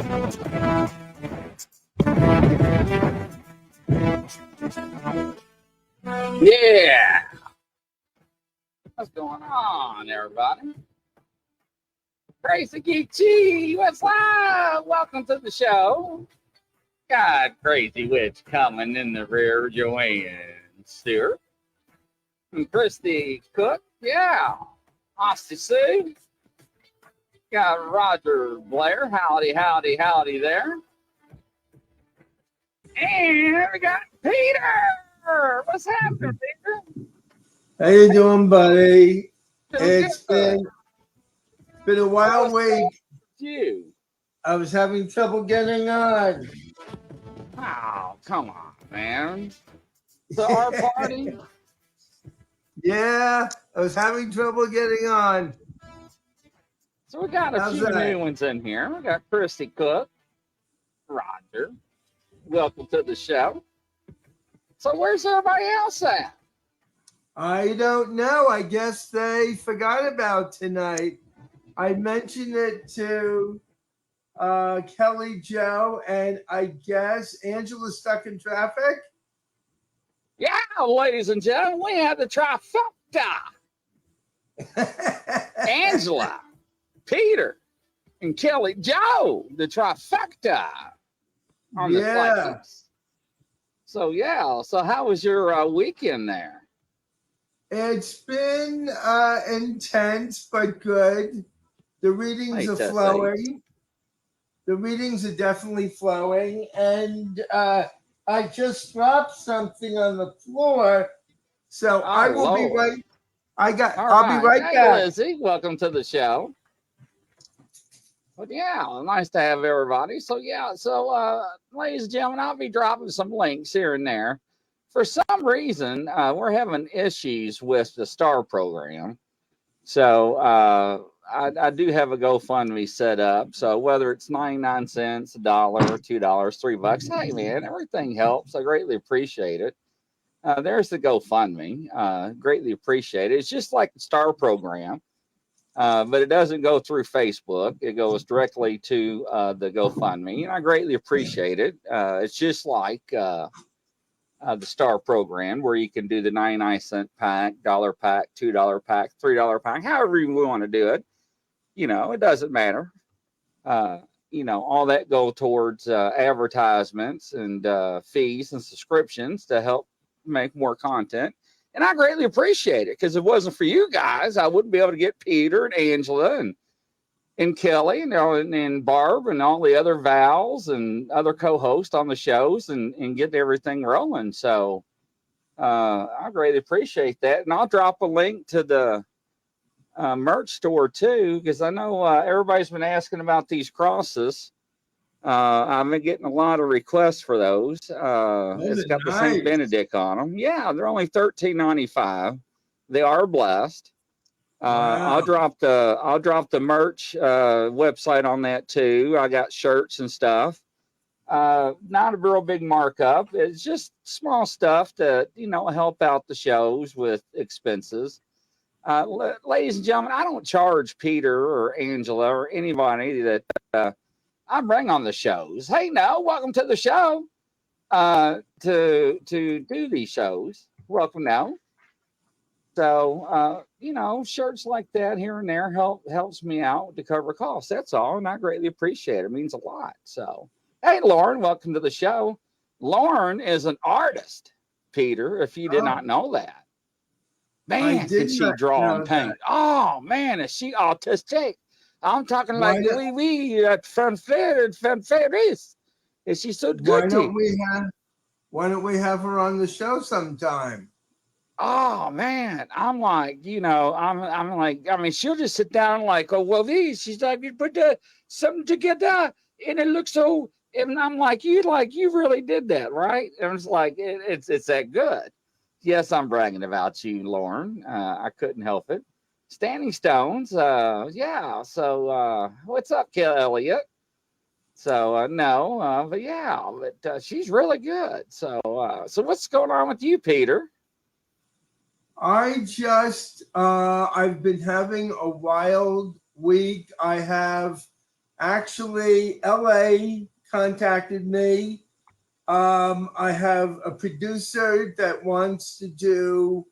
Yeah. What's going on, everybody? Crazy Geek G, what's up? Welcome to the show. Got Crazy Witch coming in the rear, Joanne Stewart. And Christy Cook, yeah. Austin Sue. Got Roger Blair, howdy, howdy, howdy there. And we got Peter. What's happening, Peter? How you doing, buddy? It's been a wild week. You. I was having trouble getting on. Oh, come on, man. So our party? Yeah, I was having trouble getting on. So we got a few new ones in here. We got Christy Cook, Roger. Welcome to the show. So where's everybody else at? I don't know. I guess they forgot about tonight. I mentioned it to Kelly Joe, and I guess Angela's stuck in traffic. Yeah, ladies and gentlemen, we have the trifecta. Angela, Peter, and Kelly Joe, the trifecta on the flights. So how was your weekend there? It's been intense but good. The readings are flowing. The readings are definitely flowing, and I just dropped something on the floor, so I will be right. I'll be right back. Lizzie, welcome to the show. But yeah, nice to have everybody. So ladies and gentlemen, I'll be dropping some links here and there. For some reason, we're having issues with the STAR program. So I do have a GoFundMe set up. So whether it's 99 cents, $1, $2, $3, hey man, everything helps. I greatly appreciate it. There's the GoFundMe. Greatly appreciate it. It's just like the STAR program, but it doesn't go through Facebook. It goes directly to the GoFundMe, and I greatly appreciate it. It's just like the STAR program, where you can do the 99-cent pack, $1 pack, $2 pack, $3 pack, however you want to do it. It doesn't matter. All that go towards advertisements and fees and subscriptions to help make more content. And I greatly appreciate it, because if it wasn't for you guys, I wouldn't be able to get Peter and Angela and Kelly and Barb and all the other Vals and other co-hosts on the shows and get everything rolling. So I greatly appreciate that. And I'll drop a link to the merch store too, because I know everybody's been asking about these crosses. I've been getting a lot of requests for those. It's got the St. Benedict on them. Yeah, they're only $13.95. They are blessed. Wow. I'll drop the merch website on that too. I got shirts and stuff. Not a real big markup. It's just small stuff to help out the shows with expenses. Ladies and gentlemen, I don't charge Peter or Angela or anybody that I bring on the shows. Hey, no, welcome to the show. To do these shows, welcome now. So, shirts like that here and there helps me out to cover costs. That's all. And I greatly appreciate it. It means a lot. So, hey, Lauren, welcome to the show. Lauren is an artist, Peter, if you did not know that. Man, can she draw and paint? Oh, man, is she autistic? I'm talking like fanfares. Is she so good? Why don't we have her on the show sometime? Oh man, I'm like, I'm like, I mean, she'll just sit down like, oh well, she's like, you put something together and it looks so, and I'm like, you really did that, right? And it's like, it's that good. Yes, I'm bragging about you, Lauren. I couldn't help it. Standing Stones, yeah. So what's up, Elliot? So but she's really good. So what's going on with you, Peter? I've been having a wild week. I have actually, LA contacted me. I have a producer that wants to do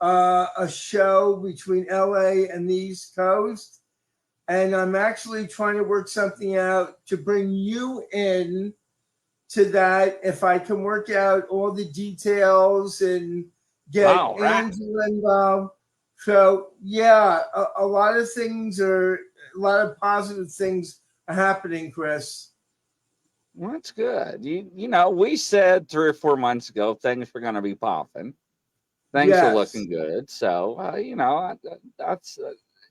a show between LA and the East Coast. And I'm actually trying to work something out to bring you in to that. If I can work out all the details and get Angela involved. So, yeah, a lot of things a lot of positive things are happening, Chris. Well, that's good. You know, we said 3 or 4 months ago things were going to be popping. Things are looking good. So, you know, that's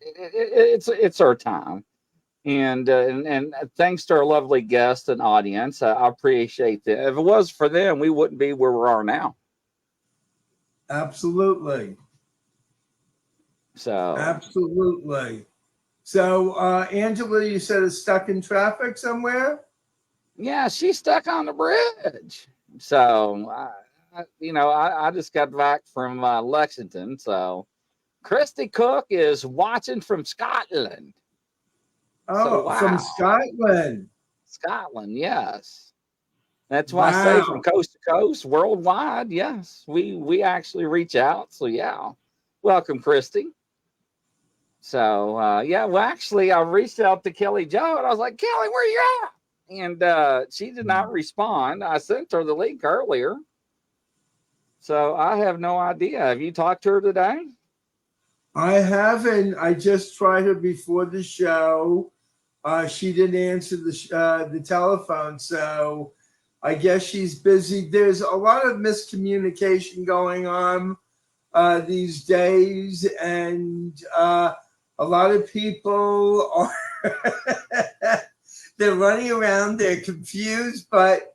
it's our time. And thanks to our lovely guests and audience, I appreciate that. If it was for them, we wouldn't be where we are now. Absolutely. So absolutely. So Angela, you said is stuck in traffic somewhere? Yeah, she's stuck on the bridge. So I just got back from Lexington. So Christy Cook is watching from Scotland. Oh, so, wow. From Scotland. Scotland, yes. That's why I say from coast to coast, worldwide. Yes, we actually reach out. So yeah, welcome, Christy. So yeah, well, actually, I reached out to Kelly Joe and I was like, Kelly, where you at? And she did not respond. I sent her the link earlier. So I have no idea. Have you talked to her today? I haven't. I just tried her before the show. She didn't answer the telephone, so I guess she's busy. There's a lot of miscommunication going on these days, and a lot of people are they're running around. They're confused, but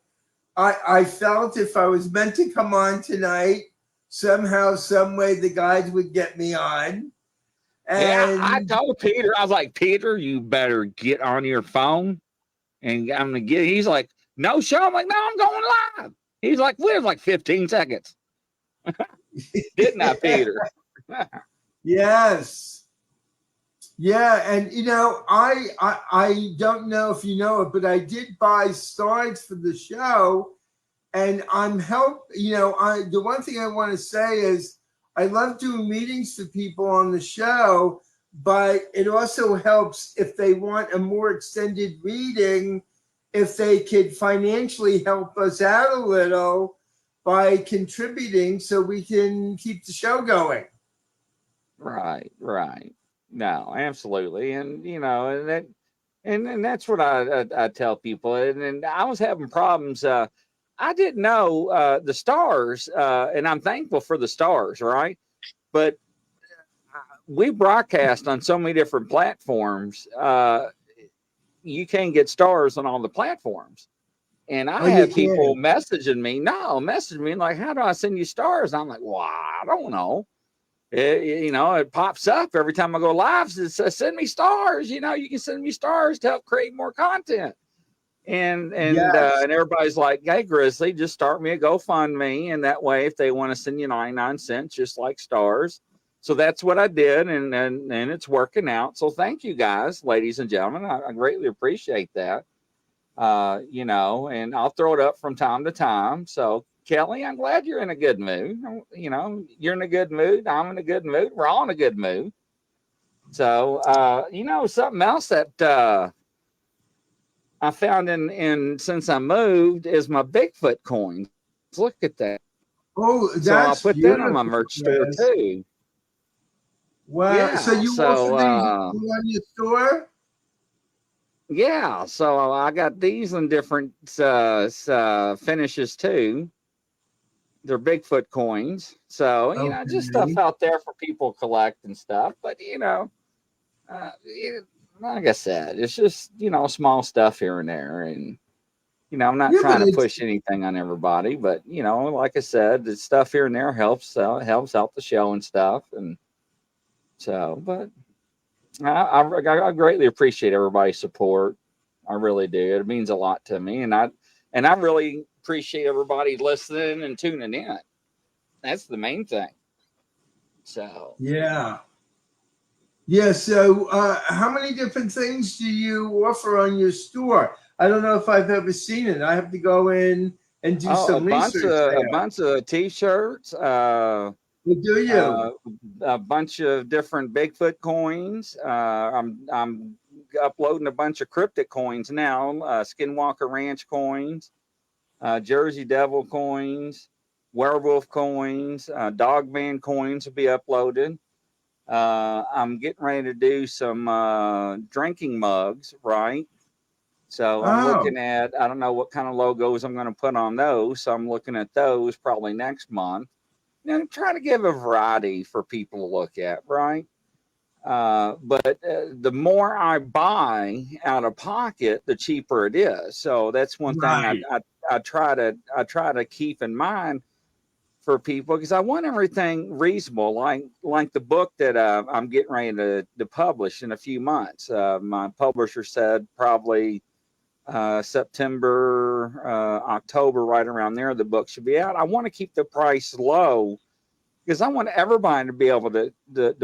I felt if I was meant to come on tonight, somehow, some way, the guys would get me on. And yeah, I told Peter, I was like, Peter, you better get on your phone and I'm gonna get. He's like, no show. I'm like, no, I'm going live. He's like, we have like 15 seconds. Didn't I, Peter? Yes. Yeah, and you know, I don't know if you know it, but I did buy stars for the show, and I'm the one thing I want to say is I love doing meetings for people on the show, but it also helps if they want a more extended reading, if they could financially help us out a little by contributing so we can keep the show going. Right. No, absolutely. And, you know, and that's what I tell people. And I was having problems. I didn't know the stars, and I'm thankful for the stars, right? But we broadcast on so many different platforms. You can't get stars on all the platforms. And I had people messaging me like, how do I send you stars? And I'm like, well, I don't know. It pops up every time I go live. It says, send me stars. You can send me stars to help create more content. And everybody's like, hey, Grizzly, just start me a GoFundMe. And that way, if they want to send you 99 cents, just like stars. So that's what I did. And it's working out. So thank you guys, ladies and gentlemen. I greatly appreciate that. And I'll throw it up from time to time. So Kelly, I'm glad you're in a good mood. You're in a good mood. I'm in a good mood. We're all in a good mood. So, something else that I found in since I moved is my Bigfoot coins. Look at that. Oh, that's so I'll put that on my merch store too. Wow. Yeah, so you also on your store? Yeah, so I got these in different finishes too. They're Bigfoot coins. So, just stuff out there for people to collect and stuff. But, like I said, it's just, small stuff here and there. And, I'm not trying to push anything on everybody. But, like I said, the stuff here and there helps out the show and stuff. And so, but I greatly appreciate everybody's support. I really do. It means a lot to me. And I really appreciate everybody listening and tuning in. That's the main thing. So yeah. Yeah. So, how many different things do you offer on your store? I don't know if I've ever seen it. I have to go in and do Oh, some research a there. bunch of t-shirts, What do you? uh, a bunch of different Bigfoot coins. I'm uploading a bunch of cryptic coins now, Skinwalker Ranch coins, Jersey Devil coins, werewolf coins, Dogman coins will be uploaded. I'm getting ready to do some drinking mugs, right? So I'm Oh, looking at, I don't know what kind of logos I'm going to put on those. So I'm looking at those probably next month. And try to give a variety for people to look at, right? But the more I buy out of pocket, the cheaper it is. So that's one thing right. I try to keep in mind for people because I want everything reasonable. Like the book that I'm getting ready to publish in a few months. My publisher said probably September, October, right around there, the book should be out. I want to keep the price low because I want everybody to be able to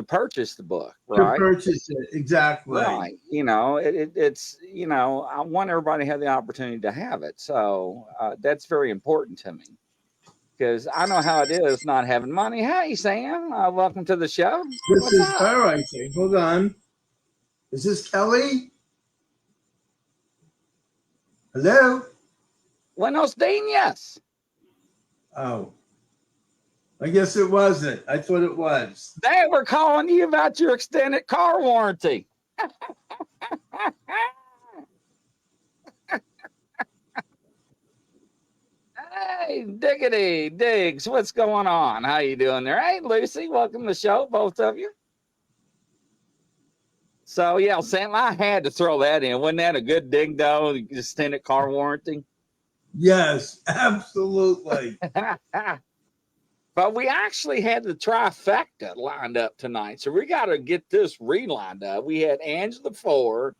purchase the book, To right? purchase it, exactly. Right. It's I want everybody to have the opportunity to have it. So that's very important to me because I know how it is not having money. Hey, Sam, welcome to the show. This What's is up? her, I think. Hold on. Is this Kelly? Hello? Buenos dias. Oh, I guess it wasn't. I thought it was. They were calling you about your extended car warranty. Hey, Diggity Diggs, what's going on? How you doing there? Hey, Lucy, welcome to the show, both of you. So yeah, Sam, I had to throw that in. Wasn't that a good dig, though? Extended car warranty. Yes, absolutely. But we actually had the trifecta lined up tonight, so we got to get this relined up. We had Angela Ford,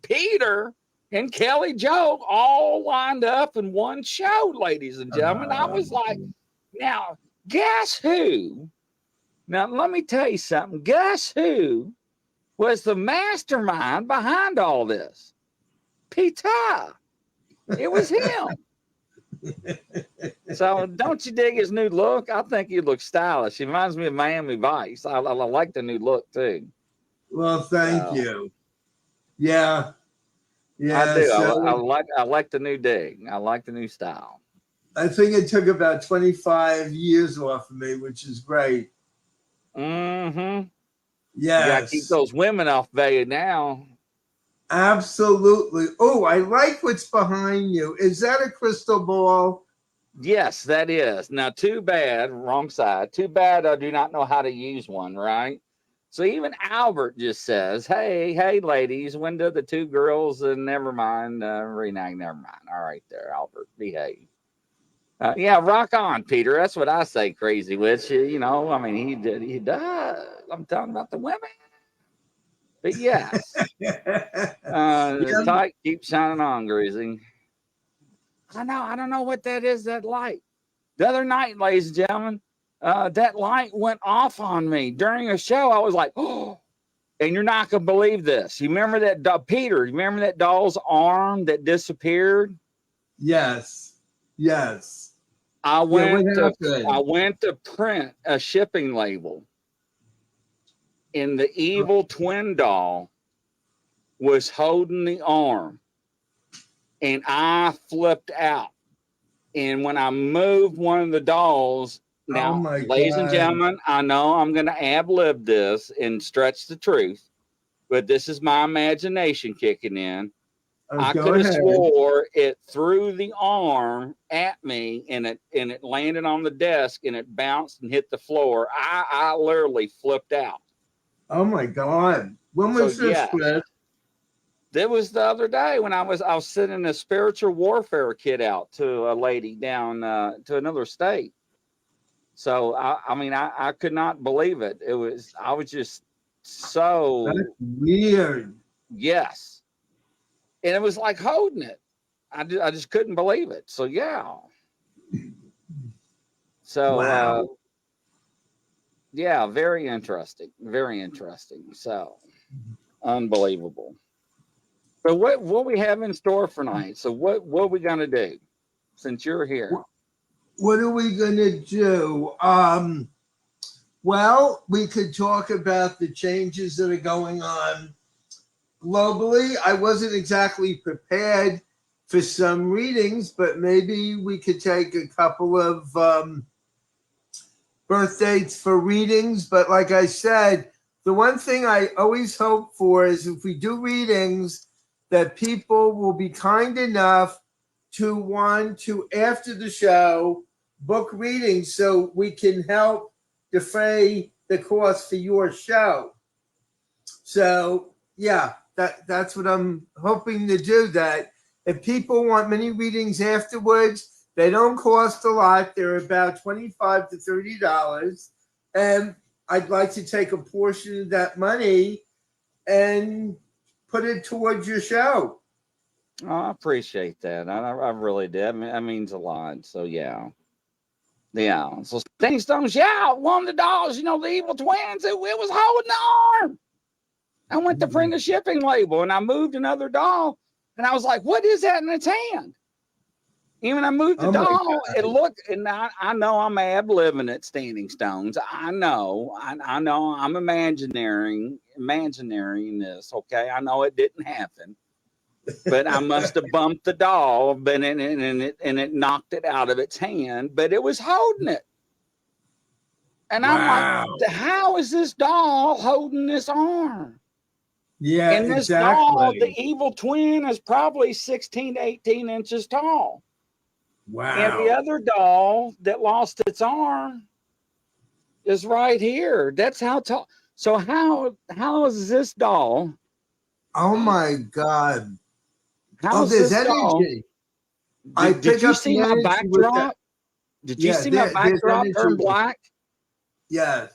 Peter, and Kelly Joe all lined up in one show, ladies and gentlemen. I was like, now, guess who? Now, let me tell you something. Guess who was the mastermind behind all this? Peter. It was him. So don't you dig his new look? I think he looks stylish. He reminds me of Miami Vice. I like the new look too. Well, thank So you. Yeah, I yeah. do. So I like the new dig. I like the new style. I think it took about 25 years off of me, which is great. Mm-hmm. You got to keep Yes, those women off value now. absolutely. Oh, I like what's behind you. Is that a crystal ball? Yes, that is. Now, too bad, wrong side. Too bad I do not know how to use one, right? So even Albert just says, hey, ladies, when do the two girls, and never mind, reneg, never mind. All right there, Albert, behave. Yeah, rock on, Peter. That's what I say, crazy witch. I mean, he does. I'm talking about the women. But yes, Yeah. tight, keep shining on, Grizzly. I don't know what that is, that light. The other night, ladies and gentlemen, that light went off on me during a show. I was like, oh, and you're not going to believe this. You remember that, Peter, you remember that doll's arm that disappeared? Yes. Yes. I Yeah, what went to I happened? went to print a shipping label, and the evil twin doll was holding the arm, and I flipped out. And when I moved one of the dolls, Oh now, my ladies and God. gentlemen, I know I'm going to ad lib this and stretch the truth, but this is my imagination kicking in. I Go could have ahead. swore it threw the arm at me, and it landed on the desk, and it bounced and hit the floor. I literally flipped out. Oh my God. When So was this, yes, Chris? that was the other day when I was sending a spiritual warfare kit out to a lady down to another state. So I mean I could not believe it. I was just That's so weird. yes, and it was like holding it. I just couldn't believe it. So yeah. So Wow. Yeah, very interesting. Very interesting. So unbelievable. But what we have in store for tonight? So what are we gonna do since you're here? What are we gonna do? Well, we could talk about the changes that are going on globally. I wasn't exactly prepared for some readings, but maybe we could take a couple of birth dates for readings. But like I said, the one thing I always hope for is if we do readings, that people will be kind enough to want to, after the show, book readings so we can help defray the cost for your show. So yeah, that's what I'm hoping to do. That if people want many readings afterwards, they don't cost a lot. They're about $25 to $30, and I'd like to take a portion of that money and put it towards your show. Oh, I appreciate that. I really did. I mean, that means a lot. So yeah. Yeah. So Sting Stones, yeah, one of the dolls, you know, the evil twins, it was holding the arm. I went to print a shipping label and I moved another doll and I was like, what is that in its hand? Even I moved the doll, it looked, and I know I'm ad-libbing at Standing Stones. I know I'm imagining this, okay? I know it didn't happen. But I must have bumped the doll, but and it knocked it out of its hand, but it was holding it. And I'm like, how is this doll holding this arm? Yeah, and this doll, the evil twin, is probably 16 to 18 inches tall. Wow. And the other doll that lost its arm is right here. That's how tall. So how is this doll? Oh my God. How is this doll? Did you see my backdrop? Did you see my backdrop turn black? Yes.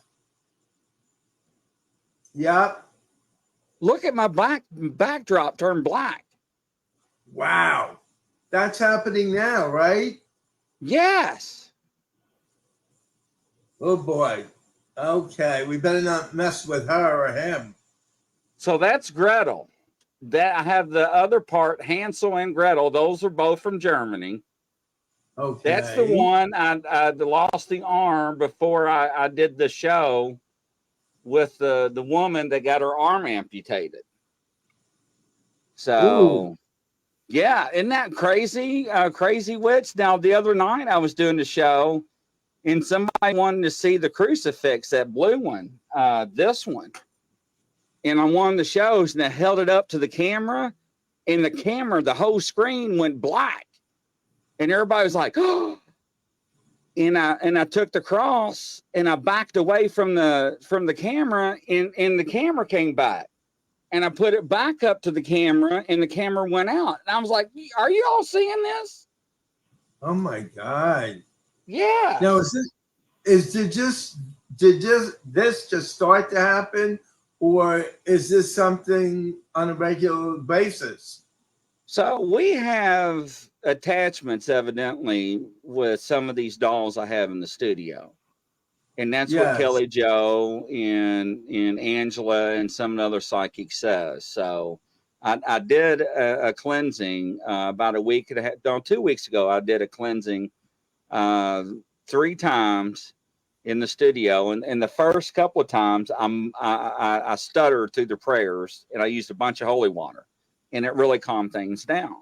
Yep. Look at my backdrop turn black. Wow. That's happening now, right? Yes. Oh boy. Okay, we better not mess with her or him. So that's Gretel. That I have the other part, Hansel and Gretel. Those are both from Germany. Okay. That's the one I lost the arm before I did the show with the woman that got her arm amputated. So, ooh. Yeah, isn't that crazy? Crazy witch. Now, the other night I was doing the show and somebody wanted to see the crucifix, that blue one, this one. And on one of the shows, and I held it up to the camera, and the camera, the whole screen went black. And everybody was like, oh. And I took the cross and I backed away from the camera, and the camera came back. And I put it back up to the camera, and the camera went out. And I was like, are you all seeing this? Oh my God. Yeah. Now, did this just start to happen, or is this something on a regular basis? So we have attachments, evidently, with some of these dolls I have in the studio. And that's what Kelly Jo and Angela and some of the other psychics says. So I did a cleansing about a week and a half, no, 2 weeks ago. I did a cleansing 3 times in the studio. And the first couple of times I stuttered through the prayers, and I used a bunch of holy water, and it really calmed things down.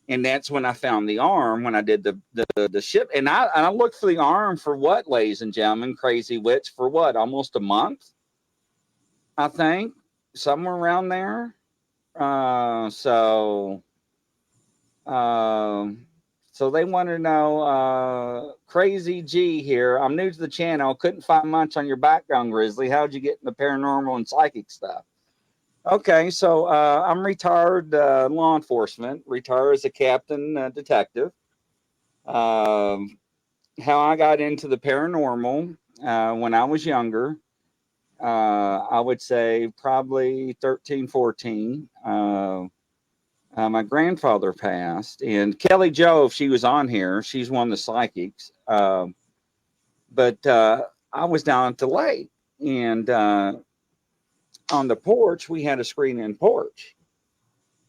And that's when I found the arm, when I did the ship. And I looked for the arm for what, ladies and gentlemen, Crazy Witch, for what, almost a month, I think, somewhere around there. So they want to know, Crazy G here. I'm new to the channel. Couldn't find much on your background, Grizzly. How'd you get in the paranormal and psychic stuff? Okay, so I'm retired law enforcement, retired as a captain detective. How I got into the paranormal when I was younger, I would say probably 13, 14. My grandfather passed, and Kelly Jo, if she was on here, she's one of the psychics. But I was down at the lake, and on the porch, we had a screen-in porch.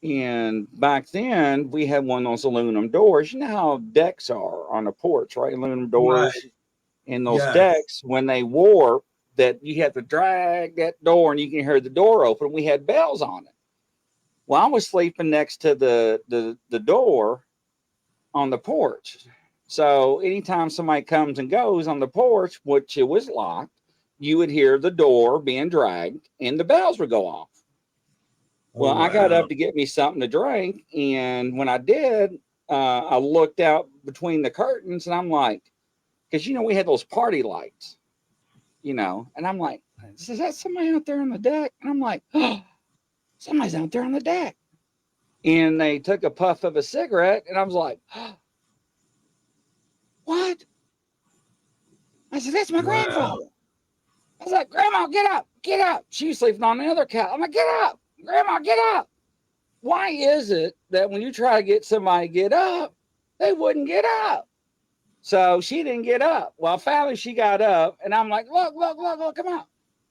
And back then, we had one of those aluminum doors. You know how decks are on a porch, right? Aluminum doors. Right. And those Yes. decks, when they warp, that you have to drag that door and you can hear the door open. We had bells on it. Well, I was sleeping next to the door on the porch. So anytime somebody comes and goes on the porch, which it was locked, you would hear the door being dragged and the bells would go off. Well, I got up to get me something to drink, and when I did, I looked out between the curtains, and I'm like, because we had those party lights, and I'm like, is that somebody out there on the deck? And I'm like, oh, somebody's out there on the deck. And they took a puff of a cigarette, and I was like, oh, what? I said, that's my grandfather. I was like, Grandma, get up, get up. She was sleeping on the other couch. I'm like, get up, Grandma, get up. Why is it that when you try to get somebody to get up, they wouldn't get up? So she didn't get up. Well, finally she got up, and I'm like, look, come on.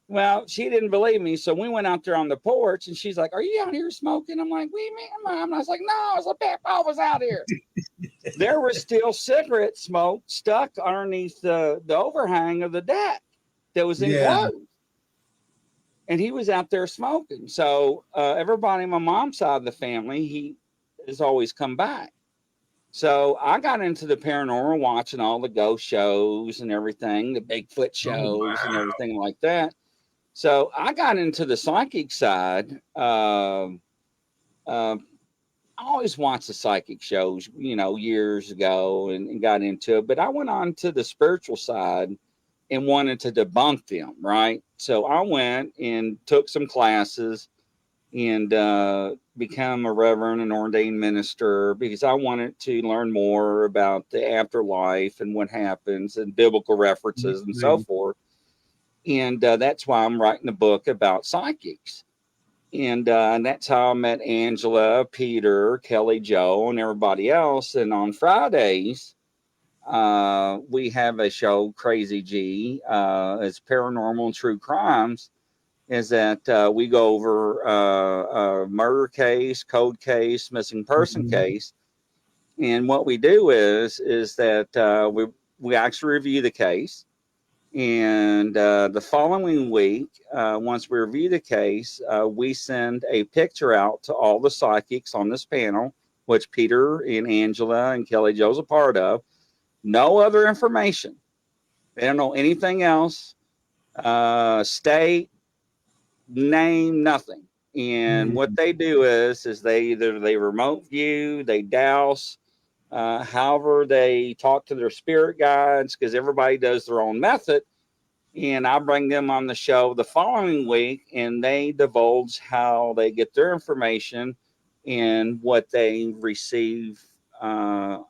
Well, she didn't believe me, so we went out there on the porch, and she's like, are you out here smoking? I'm like, what do you mean, Mom? And I was like, no, it's a Papa was out here. There was still cigarette smoke stuck underneath the overhang of the deck that was enclosed. Yeah. And he was out there smoking. So everybody on my mom's side of the family, he has always come back. So I got into the paranormal, watching all the ghost shows and everything, the Bigfoot shows and everything like that. So I got into the psychic side. I always watched the psychic shows, years ago and got into it. But I went on to the spiritual side and wanted to debunk them, right? So I went and took some classes and become a reverend and ordained minister because I wanted to learn more about the afterlife and what happens and biblical references and so forth. And that's why I'm writing a book about psychics. And that's how I met Angela, Peter, Kelly Joe, and everybody else. And on Fridays, we have a show, Crazy G. It's paranormal and true crimes. Is that we go over a murder case, code case, missing person case, and what we do is that we actually review the case, and the following week, once we review the case, we send a picture out to all the psychics on this panel, which Peter and Angela and Kelly Joe's a part of. No other information. They don't know anything else. State, name, nothing. And what they do is they remote view, they douse, however they talk to their spirit guides, because everybody does their own method. And I bring them on the show the following week, and they divulge how they get their information and what they receive, how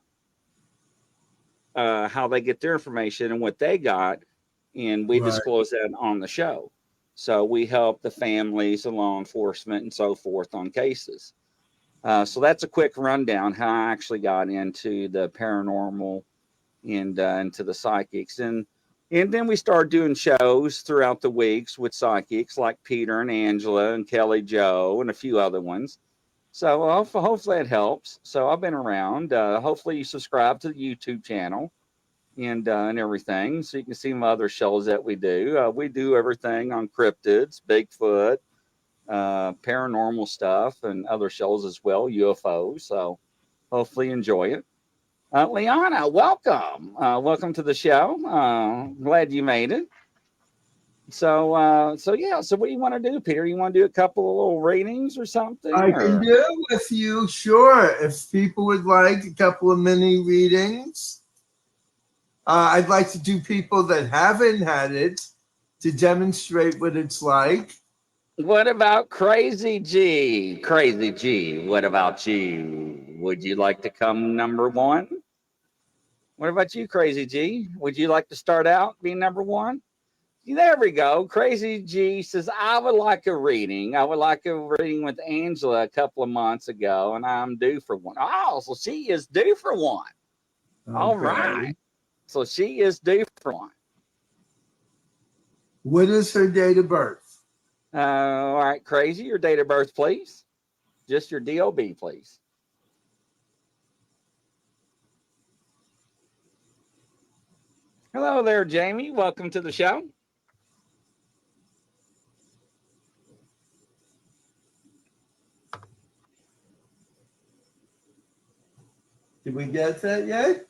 they get their information and what they got. And we disclose that on the show. So we help the families and law enforcement and so forth on cases. So that's a quick rundown how I actually got into the paranormal and into the psychics. And then we started doing shows throughout the weeks with psychics like Peter and Angela and Kelly Joe and a few other ones. So hopefully it helps. So I've been around. Hopefully you subscribe to the YouTube channel and everything, so you can see my other shows that we do. We do everything on cryptids, Bigfoot, paranormal stuff, and other shows as well, UFOs. So hopefully you enjoy it. Liana, welcome. Welcome to the show. Glad you made it. So yeah. So what do you want to do, Peter? You want to do a couple of little readings or something? I can do with you, sure. If people would like a couple of mini readings. I'd like to do people that haven't had it to demonstrate what it's like. What about Crazy G? Crazy G, what about you? Would you like to come number one? What about you, Crazy G? Would you like to start out being number one? There we go. Crazy G says, I would like a reading. I would like a reading with Angela a couple of months ago, and I'm due for one. Oh, so she is due for one. Okay. All right. So she is due for one. What is her date of birth? All right, Crazy, your date of birth, please. Just your DOB, please. Hello there, Jamie. Welcome to the show. Did we get that yet?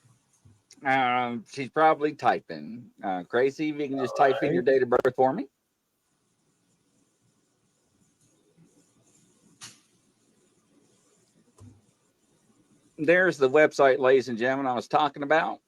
She's probably typing. Crazy, if you can just type in your date of birth for me. There's the website, ladies and gentlemen, I was talking about.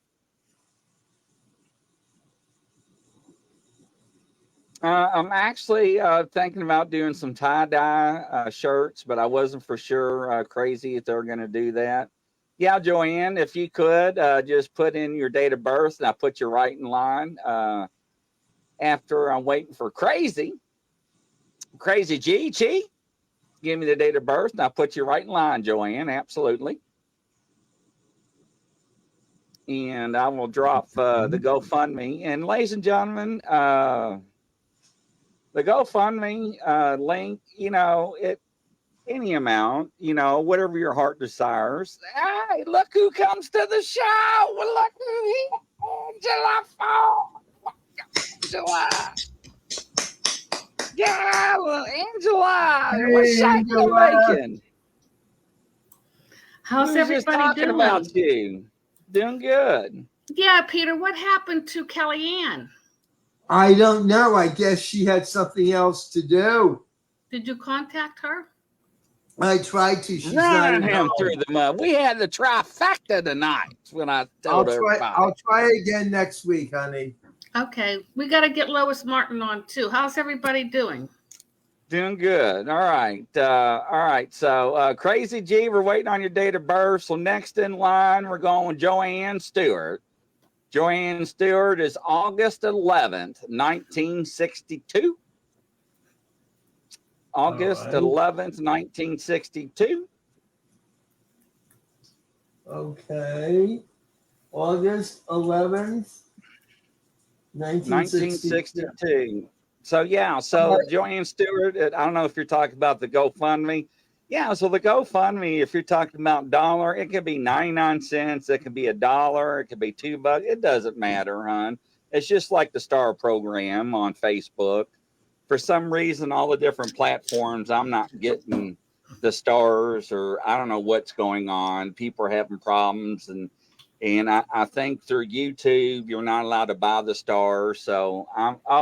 I'm actually thinking about doing some tie-dye shirts, but I wasn't for sure, Crazy, if they were going to do that. Yeah, Joanne, if you could just put in your date of birth, and I'll put you right in line. After I'm waiting for Crazy G, give me the date of birth, and I'll put you right in line, Joanne, absolutely. And I will drop the GoFundMe. And ladies and gentlemen, the GoFundMe link, any amount, whatever your heart desires. Hey, look who comes to the show. Look who here. Angela. Yeah, well, Angela. Hey, What's shaking and making? How's everybody talking doing? About you. Doing good. Yeah, Peter, what happened to Kellyanne? I don't know. I guess she had something else to do. Did you contact her? I tried to. She's running not him through the mud. We had the trifecta tonight when I told everybody. I'll try again next week, honey. Okay. We got to get Lois Martin on, too. How's everybody doing? Doing good. All right. All right. So, Crazy G, we're waiting on your date of birth. So, next in line, we're going with Joanne Stewart. Joanne Stewart is August 11th, 1962. August 11th, 1962. Okay. August 11th, 1962. So, yeah. So, Joanne Stewart, I don't know if you're talking about the GoFundMe. Yeah. So, the GoFundMe, if you're talking about dollar, it could be 99 cents. It could be $1. It could be $2. It doesn't matter, hon. It's just like the STAR program on Facebook. For some reason, all the different platforms, I'm not getting the stars, or I don't know what's going on. People are having problems. And I think through YouTube, you're not allowed to buy the stars. So,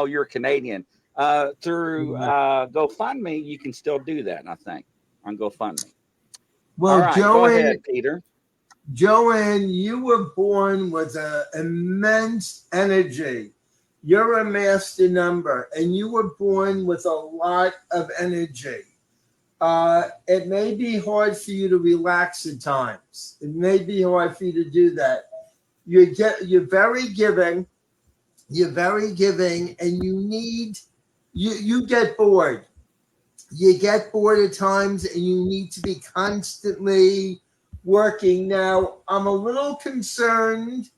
you're Canadian. Through GoFundMe, you can still do that, I think, on GoFundMe. Well, all right, Joanne, go ahead, Peter. Joanne, you were born with an immense energy. You're a master number, and you were born with a lot of energy. It may be hard for you to relax at times. It may be hard for you to do that. You're very giving. You're very giving, and you get bored. You get bored at times, and you need to be constantly working. Now, I'm a little concerned.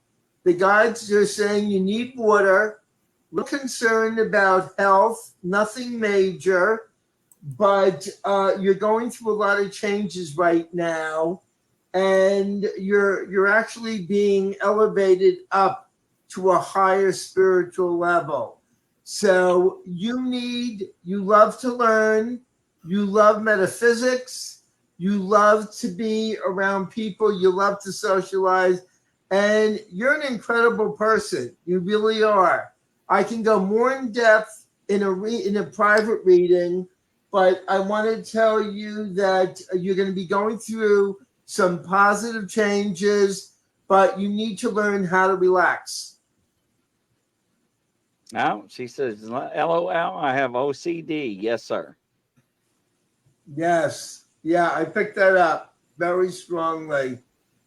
The guides are saying you need water. A little concerned about health. Nothing major, but you're going through a lot of changes right now, and you're actually being elevated up to a higher spiritual level. So you love to learn, you love metaphysics, you love to be around people, you love to socialize, and you're an incredible person. You really are. I can go more in depth in a private reading, but I want to tell you that you're going to be going through some positive changes, but you need to learn how to relax. No, she says, LOL, I have OCD. Yes, sir. Yes. Yeah, I picked that up very strongly.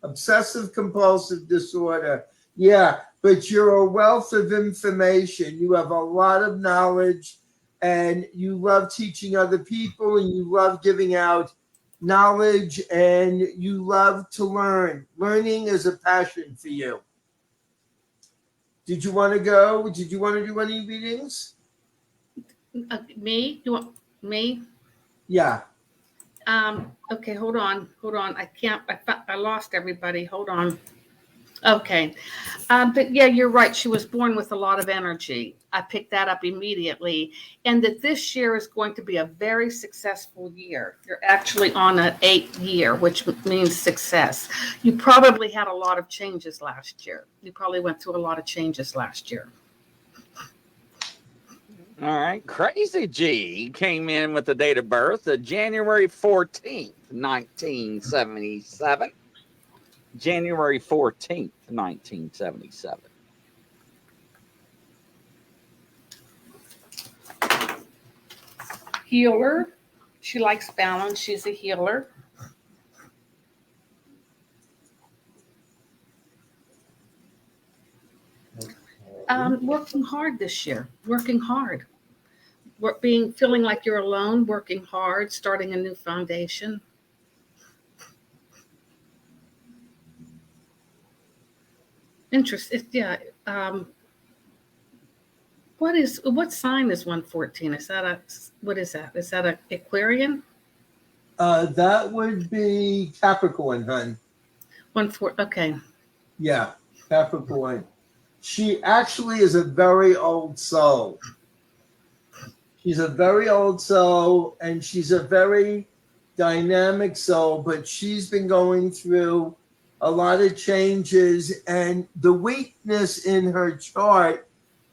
Obsessive compulsive disorder. Yeah, but you're a wealth of information. You have a lot of knowledge, and you love teaching other people, and you love giving out knowledge, and you love to learn. Learning is a passion for you. Did you want to go? Did you want to do any readings? Me? You want me? Yeah. Okay, hold on. I can't. I lost everybody. Hold on. Okay. But yeah, you're right. She was born with a lot of energy. I picked that up immediately. And that this year is going to be a very successful year. You're actually on an 8th year, which means success. You probably had a lot of changes last year. You probably went through a lot of changes last year. All right. Crazy G came in with the date of birth of January 14th, 1977. January 14th, 1977. Healer. She likes balance. She's a healer. Working hard this year. Working hard. Feeling like you're alone, working hard, starting a new foundation. Interesting. Yeah. What sign is 114? Is that what is that? Is that a Aquarian? That would be Capricorn, hun. 14. Okay. Yeah, Capricorn. She actually is a very old soul. She's a very old soul, and she's a very dynamic soul, but she's been going through a lot of changes. And the weakness in her chart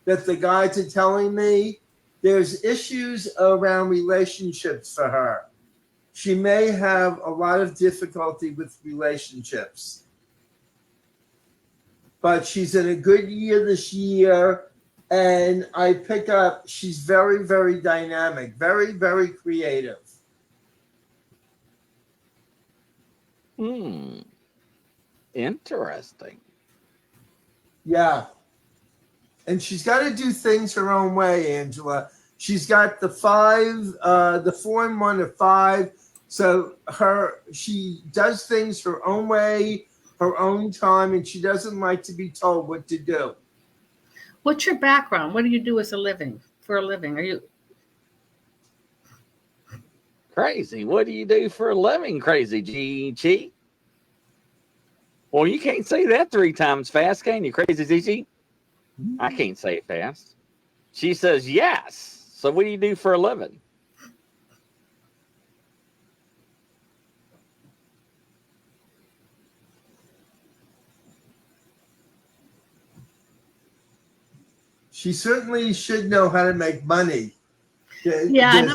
that the guides are telling me, there's issues around relationships for her. She may have a lot of difficulty with relationships. But she's in a good year this year. And I pick up, she's very, very dynamic, very, very creative. Interesting. Yeah. And she's got to do things her own way, Angela. She's got the 4 and 1 of 5. So she does things her own way, her own time, and she doesn't like to be told what to do. What's your background? What do you do as a living? For a living? Are you Crazy? What do you do for a living, Crazy G? Well, you can't say that 3 times fast, can you, Crazy G? I can't say it fast. She says yes. So what do you do for a living? She certainly should know how to make money. Yeah, and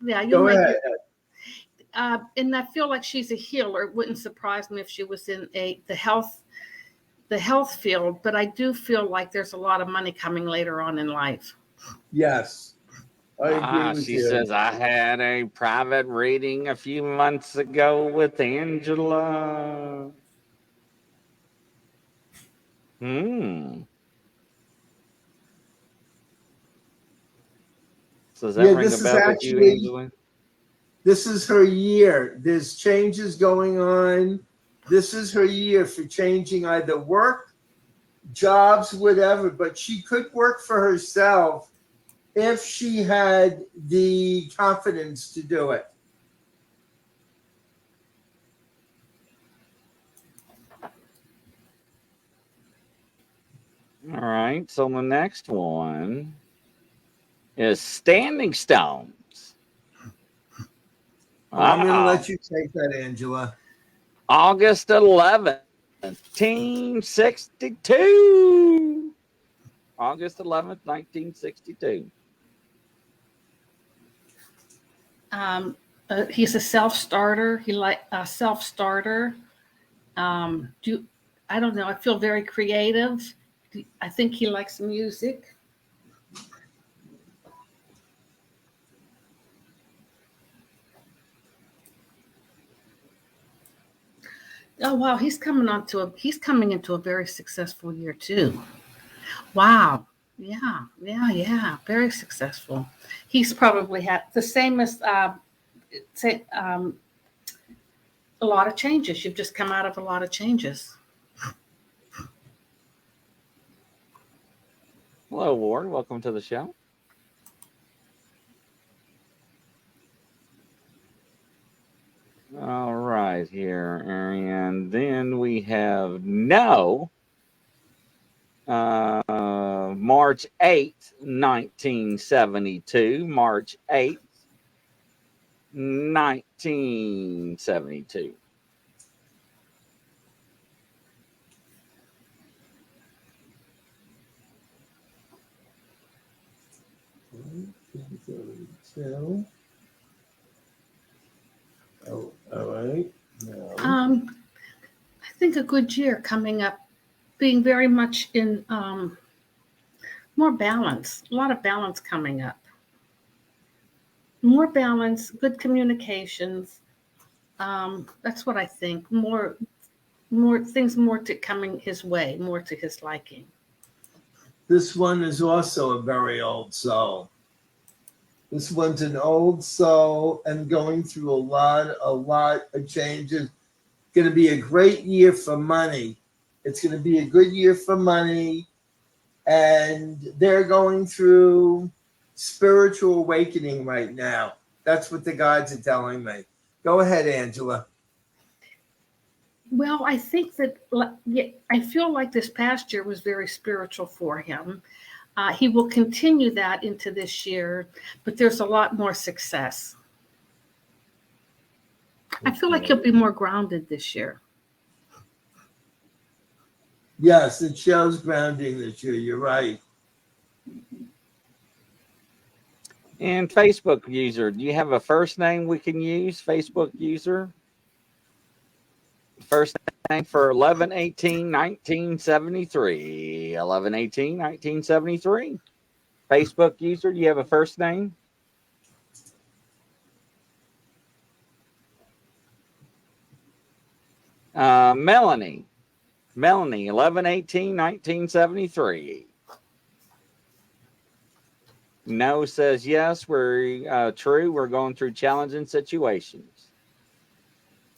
yeah, Go ahead. And I feel like she's a healer. It wouldn't surprise me if she was in the health field, but I do feel like there's a lot of money coming later on in life. Yes. I agree with she you. says, I had a private reading a few months ago with Angela. So does that ring a bell with you, Angela? This is her year. There's changes going on. This is her year for changing either work, jobs, whatever. But she could work for herself if she had the confidence to do it. All right. So the next one is Standing Stones. I'm going to let you take that, Angela. August 11th, 1962. August 11th, 1962. He's a self-starter. He like a self-starter. I don't know. I feel very creative. I think he likes music. Oh wow, he's coming into a very successful year too. Wow. Yeah. Very successful. He's probably had the same as a lot of changes. You've just come out of a lot of changes. Hello, Ward. Welcome to the show. All right, here. And then we have no. March 8th, 1972. March 8th, 1972. Oh, all right. No. I think a good year coming up, being very much in more balance, a lot of balance coming up. More balance, good communications. That's what I think. More things, more to coming his way, more to his liking. This one is also a very old soul. This one's an old soul and going through a lot of changes. Going to be a great year for money. It's going to be a good year for money. And they're going through spiritual awakening right now. That's what the guides are telling me. Go ahead, Angela. Well, I think that I feel like this past year was very spiritual for him. He will continue that into this year, but there's a lot more success. I feel like he'll be more grounded this year. Yes, it shows grounding this year. You're right. And Facebook user, do you have a first name we can use? Facebook user? First name for 11/18/1973. 11/18/1973. Facebook user, do you have a first name? Melanie. Melanie, 11/18/1973. No says yes. We're true. We're going through challenging situations.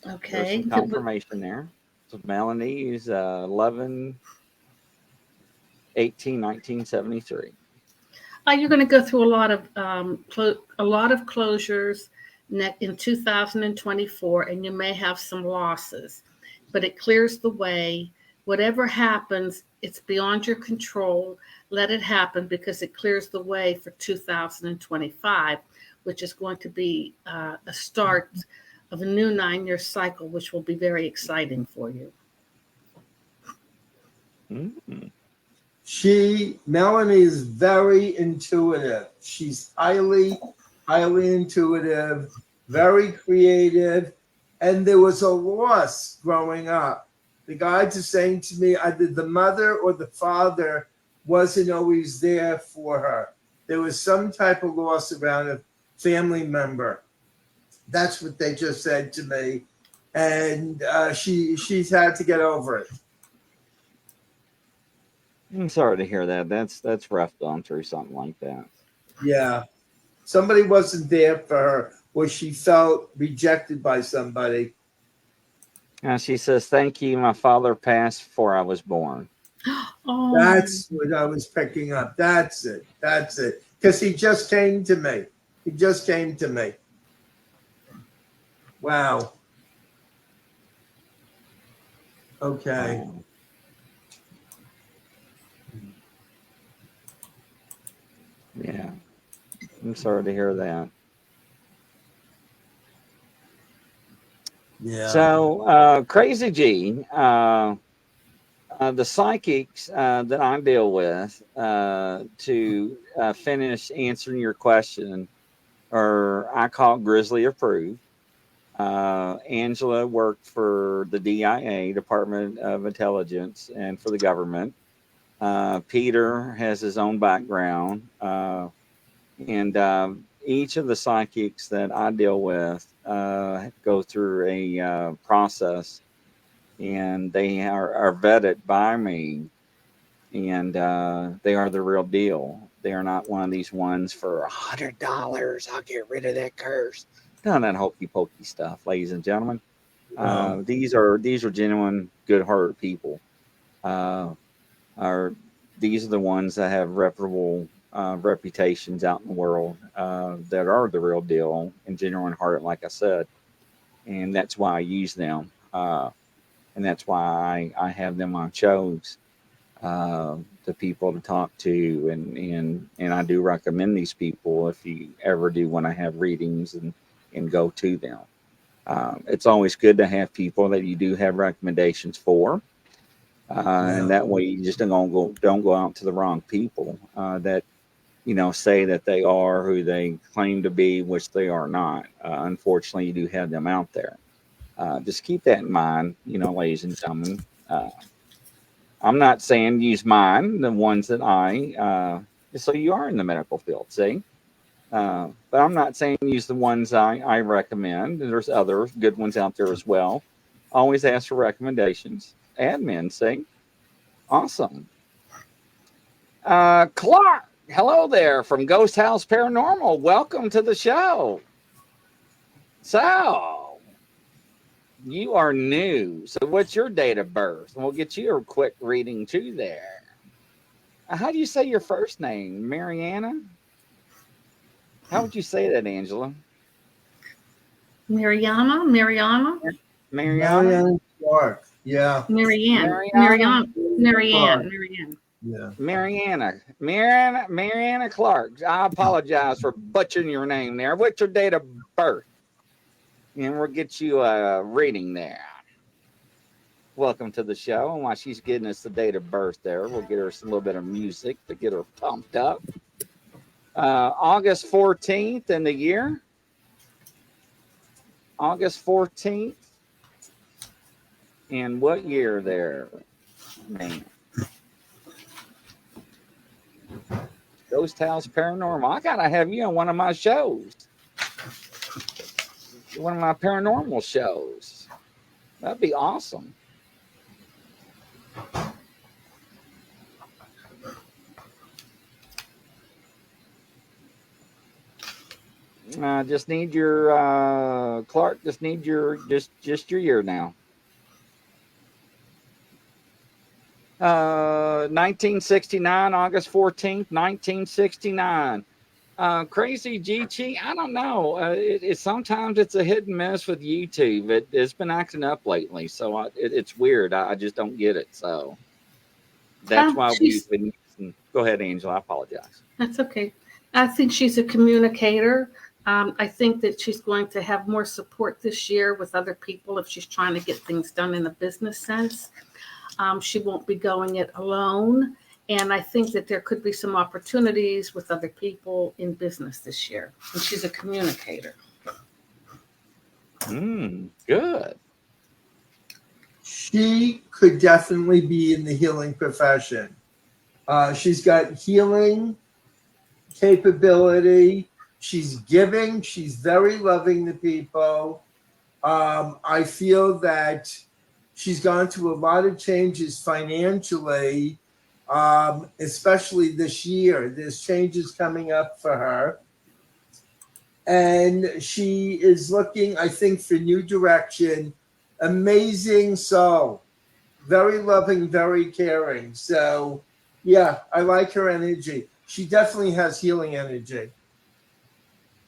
Okay. There's some confirmation there. So Melanie is 11/18/1973. You're going to go through a lot of closures in 2024, and you may have some losses, but it clears the way. Whatever happens, it's beyond your control. Let it happen because it clears the way for 2025, which is going to be a start of a new 9-year cycle, which will be very exciting for you. Mm-hmm. Melanie is very intuitive. She's highly intuitive, very creative. And there was a loss growing up. The guides are saying to me, either the mother or the father wasn't always there for her. There was some type of loss around a family member. That's what they just said to me. And she's had to get over it. I'm sorry to hear that. That's rough going through something like that. Yeah. Somebody wasn't there for her, or she felt rejected by somebody. She says, thank you. My father passed before I was born. Oh. That's what I was picking up. That's it. Because he just came to me. Wow. Okay. Wow. Yeah. I'm sorry to hear that. Yeah. So, Crazy G, the psychics that I deal with to finish answering your question, or I call Grizzly Approved. Angela worked for the DIA, Department of Intelligence, and for the government. Peter has his own background. And each of the psychics that I deal with go through a process, and they are vetted by me, and they are the real deal. They are not one of these ones for $100. I'll get rid of that curse. None of that hokey pokey stuff, ladies and gentlemen. These are genuine, good-hearted people. These are the ones that have reputable reputations out in the world that are the real deal and genuine hearted, like I said. and that's why I use them. And that's why I have them on shows, to people to talk to, and I do recommend these people if you ever do want to have readings and go to them. It's always good to have people that you do have recommendations for, and that way you just don't go out to the wrong people that say that they are who they claim to be, which they are not. Unfortunately, you do have them out there. Just keep that in mind, ladies and gentlemen. I'm not saying use mine, the ones that so you are in the medical field, see? But I'm not saying use the ones I recommend. There's other good ones out there as well. Always ask for recommendations. Admin, see? Awesome. Clark, hello there from Ghost House Paranormal. Welcome to the show. So, you are new. So, what's your date of birth? And we'll get you a quick reading too there. How do you say your first name? Mariana? How would you say that, Angela? Mariana Clark. Yeah. Marianne. Yeah. Mariana Clark. I apologize for butchering your name there. What's your date of birth? And we'll get you a reading there. Welcome to the show. And while she's getting us the date of birth there, we'll get her a little bit of music to get her pumped up. August 14th in the year. August 14th. And what year there, man? Ghost House Paranormal. I gotta have you on one of my shows. One of my paranormal shows. That'd be awesome. Just need your Clark. Just need your just your year now. 1969, August 14th, 1969. Crazy G-Chi, I don't know. Sometimes it's a hit and miss with YouTube. It's been acting up lately, so it's weird. I just don't get it. So that's why we've been using. Go ahead, Angela. I apologize. That's okay. I think she's a communicator. I think that she's going to have more support this year with other people if she's trying to get things done in a business sense. She won't be going it alone. And I think that there could be some opportunities with other people in business this year. And she's a communicator. Good. She could definitely be in the healing profession. She's got healing capability. She's giving. She's very loving to people. I feel that she's gone through a lot of changes financially, especially this year. There's changes coming up for her. And she is looking, I think, for new direction. Amazing soul. Very loving, very caring. So, yeah, I like her energy. She definitely has healing energy.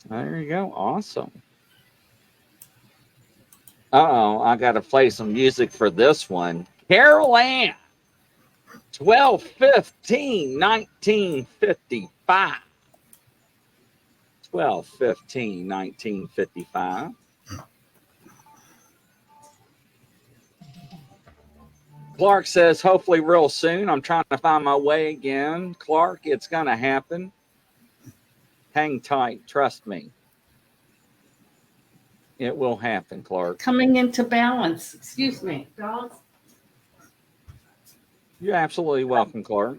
There you go. Awesome. I got to play some music for this one. Carol Ann, 12/15/1955. 12/15/1955. Clark says, hopefully real soon. I'm trying to find my way again. Clark, it's going to happen. Hang tight. Trust me. It will happen, Clark. Coming into balance. Excuse me, dogs. You're absolutely welcome, Clark.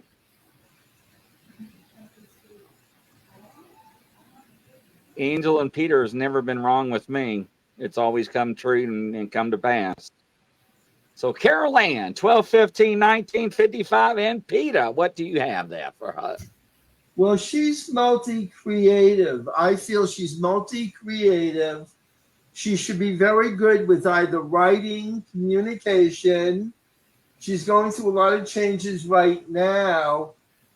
Angel and Peter has never been wrong with me. It's always come true and come to pass. So Carol Ann, 12/15/1955, and Peter, what do you have there for her? Well, she's multi-creative. I feel she's multi-creative. She should be very good with either writing, communication. She's going through a lot of changes right now.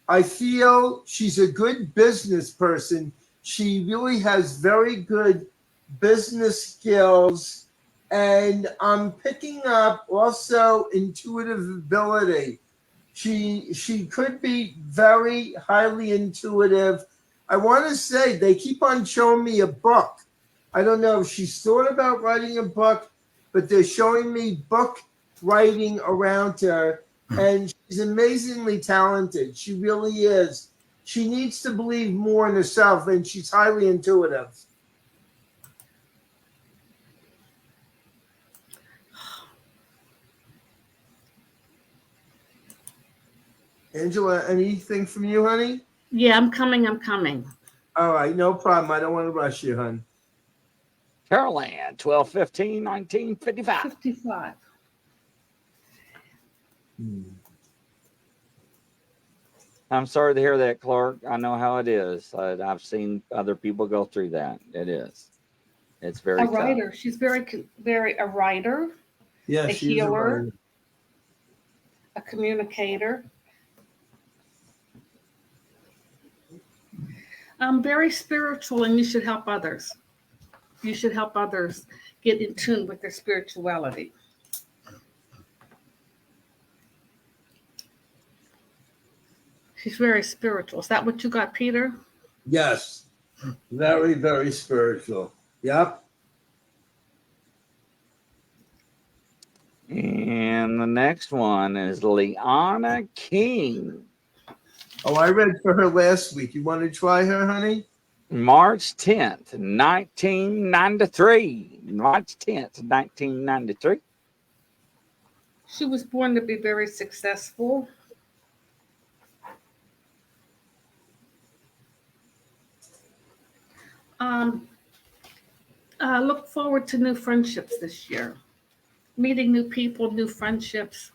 I feel she's a good business person. She really has very good business skills And I'm picking up also intuitive ability. She could be very highly intuitive. I want to say they keep on showing me a book. I don't know if she's thought about writing a book, but they're showing me book writing around her. And she's amazingly talented. She really is. She needs to believe more in herself, and she's highly intuitive. Angela, anything from you, honey? Yeah, I'm coming. All right, no problem. I don't want to rush you, hon. Carol Ann, 12/15/1955. 55. I'm sorry to hear that, Clark. I know how it is. I've seen other people go through that. It is. It's very tough. Writer. She's very a writer. Yeah, a she's healer, a communicator. Very spiritual, and you should help others. You should help others get in tune with their spirituality. She's very spiritual. Is that what you got, Peter? Yes. Very, very spiritual. Yep. And the next one is Liana King. Oh, I read for her last week. You want to try her, honey? March 10th, 1993. March 10th, 1993. She was born to be very successful. Look forward to new friendships this year. Meeting new people, new friendships.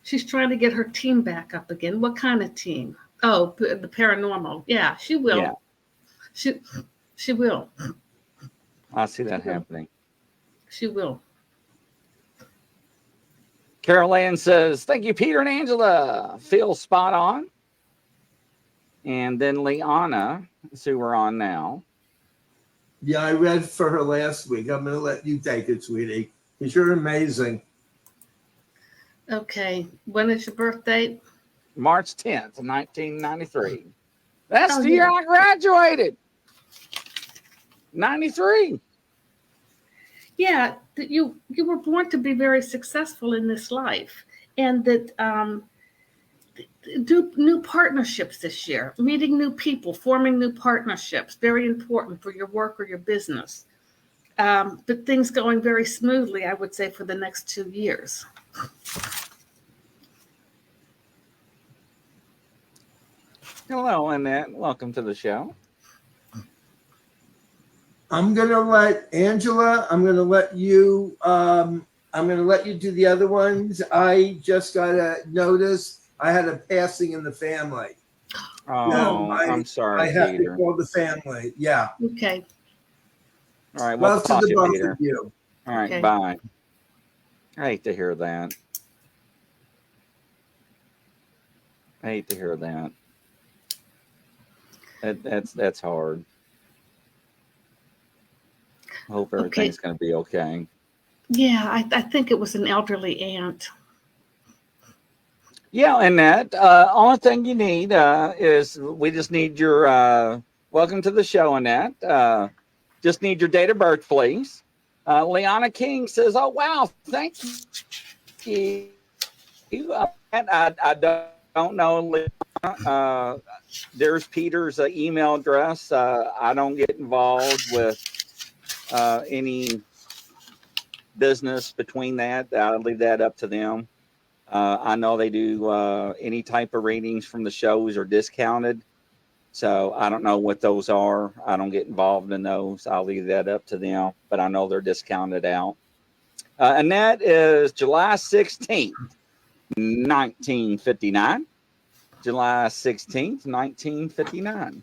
She's trying to get her team back up again. What kind of team? Oh, the paranormal. Yeah, she will. Yeah. She will. I see that happening. She will. Carol Ann says, thank you, Peter and Angela. Feel spot on. And then Liana, is who we're on now. Yeah, I read for her last week. I'm going to let you take it, sweetie, because you're amazing. Okay. When is your birthday? March 10th, 1993. That's the year I graduated. 93. Yeah, that you were born to be very successful in this life, and that do new partnerships this year, meeting new people, forming new partnerships, very important for your work or your business. But things going very smoothly, I would say, for the next 2 years. Hello, Annette. Welcome to the show. I'm going to let Angela, I'm going to let you do the other ones. I just got a notice. I had a passing in the family. Oh, I'm sorry, I have Peter. to call the family. Yeah. Okay. All right. Well, to the both of you. All right. Okay. Bye. I hate to hear that. That's hard. I hope everything's going to be okay. Yeah, I think it was an elderly aunt. Yeah, Annette, only thing you need is we just need your welcome to the show, Annette. Just need your date of birth, please. Liana King says, oh, wow, thank you. I don't know. There's Peter's email address. I don't get involved with any business between that. I'll leave that up to them. I know they do any type of readings from the shows are discounted. So I don't know what those are. I don't get involved in those. I'll leave that up to them, but I know they're discounted out. And that is July 16th, 1959. July 16th, 1959.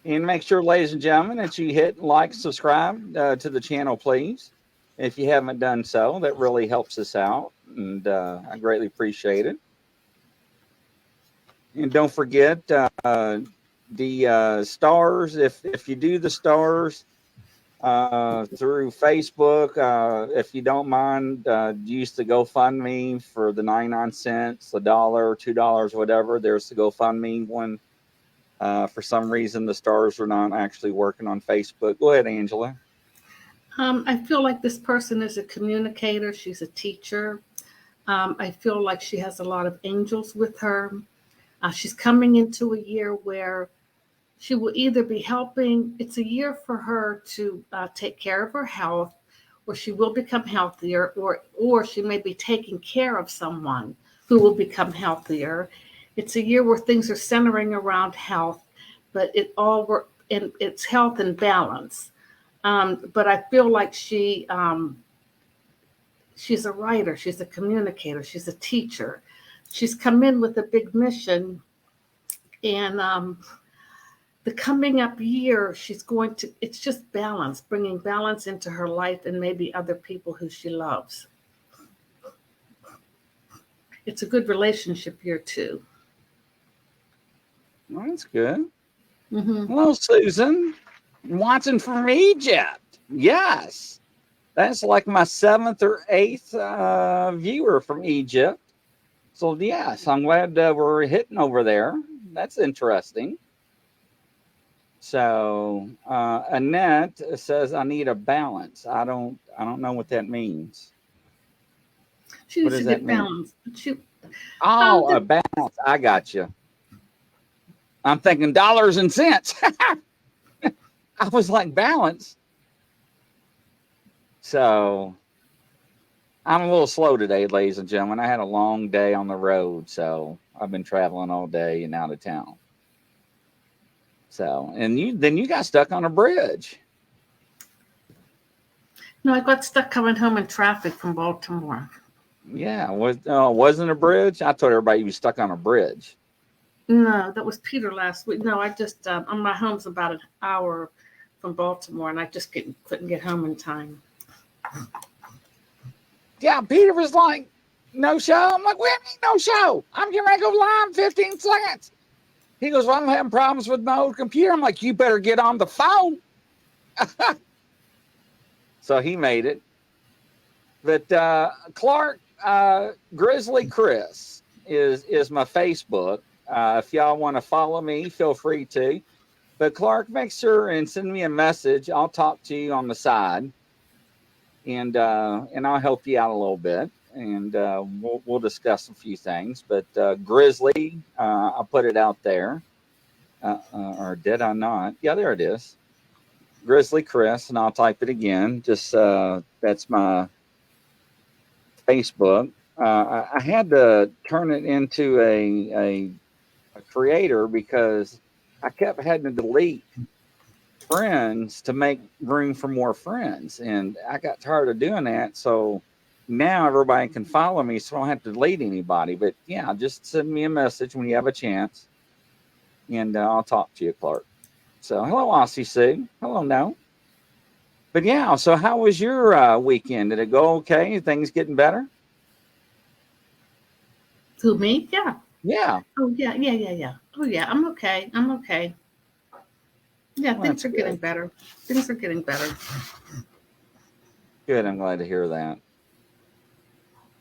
And make sure, ladies and gentlemen, that you hit like, subscribe to the channel, please. If you haven't done so, that really helps us out, and I greatly appreciate it. And don't forget, the stars, if you do the stars through Facebook, if you don't mind, use the GoFundMe for the 99 cents, $1, $2, whatever. There's the GoFundMe one. For some reason, the stars are not actually working on Facebook. Go ahead, Angela. I feel like this person is a communicator. She's a teacher. I feel like she has a lot of angels with her. She's coming into a year where she will either be helping. It's a year for her to take care of her health, or she will become healthier, or she may be taking care of someone who will become healthier. It's a year where things are centering around health, but it's health and balance. But I feel like she's a writer, she's a communicator, she's a teacher. She's come in with a big mission, and the coming up year, it's just balance, bringing balance into her life and maybe other people who she loves. It's a good relationship year too. Well, that's good. Mm-hmm. Hello, Susan. Watching from Egypt. Yes. That's like my 7th or 8th viewer from Egypt. So, yes, I'm glad we're hitting over there. That's interesting. So, Annette says, I need a balance. I don't know what that means. She needs to get balance. A balance. I got you. I'm thinking dollars and cents. I was like, balance. So I'm a little slow today, ladies and gentlemen. I had a long day on the road, so I've been traveling all day and out of town. So, and you got stuck on a bridge. No, I got stuck coming home in traffic from Baltimore. Yeah, wasn't a bridge? I told everybody you was stuck on a bridge. No, that was Peter last week. No, I just my home's about an hour from Baltimore, and I just couldn't get home in time. Yeah, Peter was like, no show. I'm like, what do you mean no show? I'm getting ready to go live in 15 seconds. He goes, well, I'm having problems with my old computer. I'm like, you better get on the phone. So he made it. But Clark, Grizzly Chris is my Facebook. If y'all want to follow me, feel free to. But Clark, make sure and send me a message. I'll talk to you on the side, and I'll help you out a little bit, and we'll discuss a few things. But Grizzly, I'll put it out there, or did I not? Yeah, there it is, Grizzly Chris, and I'll type it again. Just that's my Facebook. I had to turn it into a creator because I kept having to delete friends to make room for more friends, and I got tired of doing that. So now everybody can follow me, so I don't have to delete anybody. But yeah, just send me a message when you have a chance, and I'll talk to you, Clark. So hello, Aussie Sue. Hello, no. But yeah, so how was your weekend? Did it go okay? Things getting better? Who, me? Yeah. Yeah. Oh yeah. Oh yeah, I'm okay. Yeah, well, things are getting better. Things are getting better. Good. I'm glad to hear that.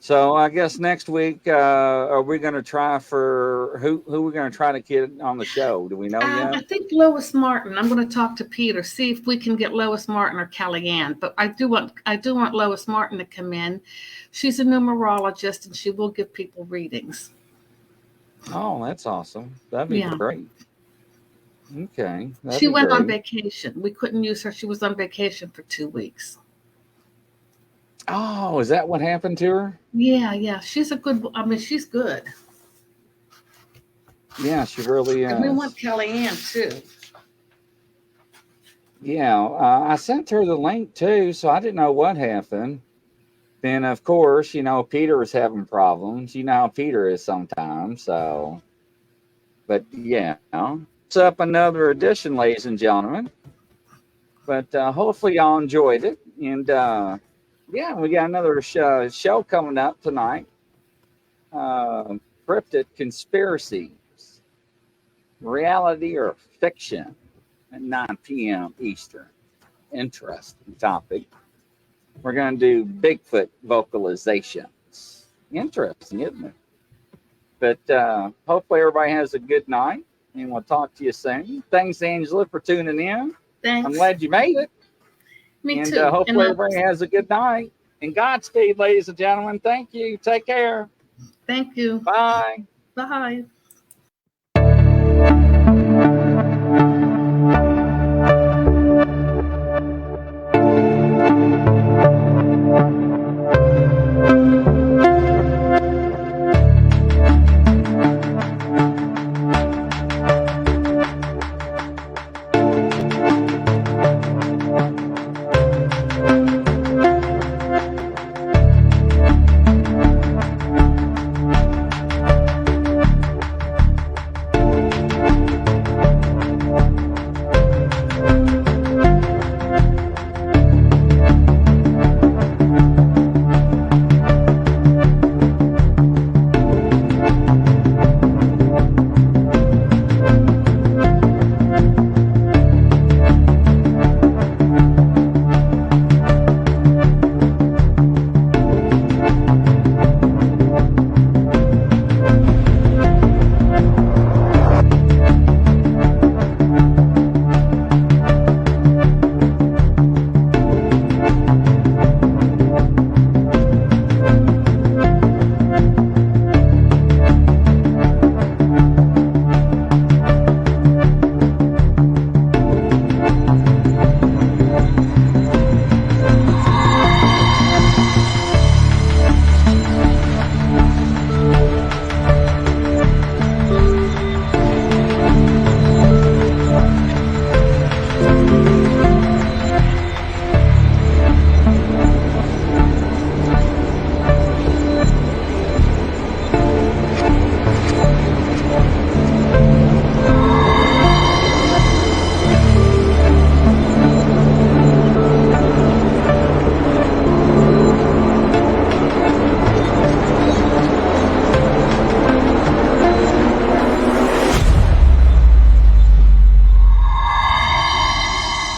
So I guess next week, are we going to try for who we're going to try to get on the show? Do we know yet? I think Lois Martin. I'm going to talk to Peter, see if we can get Lois Martin or Kellyanne. But I do want Lois Martin to come in. She's a numerologist, and she will give people readings. Oh, that's awesome. That'd be great. Okay. She went on vacation. We couldn't use her. She was on vacation for 2 weeks. Oh, is that what happened to her? Yeah. She's she's good. Yeah, she really is. And we want Kellyanne too. Yeah, I sent her the link too, so I didn't know what happened. Then, of course, Peter was having problems. You know how Peter is sometimes. So, but yeah, it's up another edition, ladies and gentlemen. But hopefully y'all enjoyed it. And yeah, we got another show coming up tonight. Cryptid Conspiracies. reality or fiction at 9 p.m. Eastern. Interesting topic. We're going to do Bigfoot vocalizations. Interesting, isn't it? But hopefully everybody has a good night, and we'll talk to you soon. Thanks, Angela, for tuning in. Thanks. I'm glad you made it. Me and too. Hopefully everybody has a good night. And Godspeed, ladies and gentlemen. Thank you. Take care. Thank you. Bye. Bye.